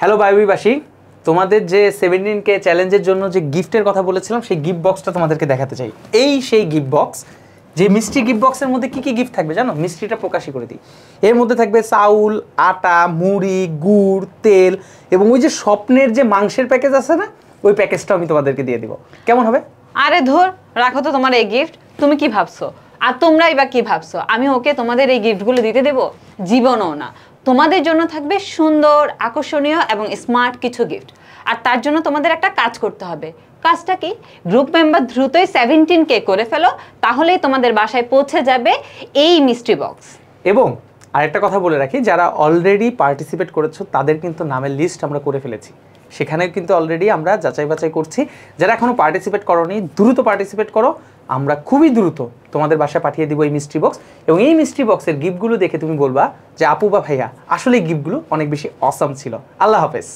Hello বায়ুবাসী, তোমাদের যে 17K চ্যালেঞ্জের জন্য যে গিফটের কথা বলেছিলাম সেই গিফট বক্সটা তোমাদেরকে দেখাতে চাই। এই সেই গিফট বক্স, যে মিষ্টি গিফট বক্সের মধ্যে কি কি গিফট থাকবে জানো? মিষ্টিটা প্রকাশই করে দিই। এর মধ্যে থাকবে চাউল, আটা, মুড়ি, গুড়, তেল এবং ওই যে স্বপ্নের যে মাংসের প্যাকেজ আছে না, ওই প্যাকেজটাও আমি তোমাদেরকে দিয়ে দিব। কেমন হবে? আরে ধর, রাখো তো তোমার এই গিফট। তুমি কি ভাবছো আর তোমরাই বা কি ভাবছো আমি ওকে তোমাদের এই গিফটগুলো দিতে দেব? জীবনও না। তোমাদের জন্য থাকবে সুন্দর, আকর্ষণীয় এবং স্মার্ট কিছু গিফট। আর তার জন্য তোমাদের একটা কাজ করতে হবে। কাজটা কি? গ্রুপ মেম্বার দ্রুতই 17K করে ফেলো, তাহলেই তোমাদের বাসায় পৌঁছে যাবে এই মিস্ট্রি বক্স। এবং আরেকটা কথা বলে রাখি, যারা অলরেডি পার্টিসিপেট করেছো তাদের কিন্তু নামের লিস্ট আমরা করে ফেলেছি। সেখানে কিন্তু অলরেডি আমরা যাচাই বাছাই করছি। যারা এখনও পার্টিসিপেট করোনি, দ্রুত পার্টিসিপেট করো। আমরা খুবই দ্রুত তোমাদের বাসায় পাঠিয়ে দিব এই মিস্ট্রি বক্স। এবং এই মিস্ট্রি বক্সের গিফটগুলো দেখে তুমি বলবা যে আপু বা ভাইয়া আসলে এই গিফটগুলো অনেক বেশি অসাম ছিল। আল্লাহ হাফেজ।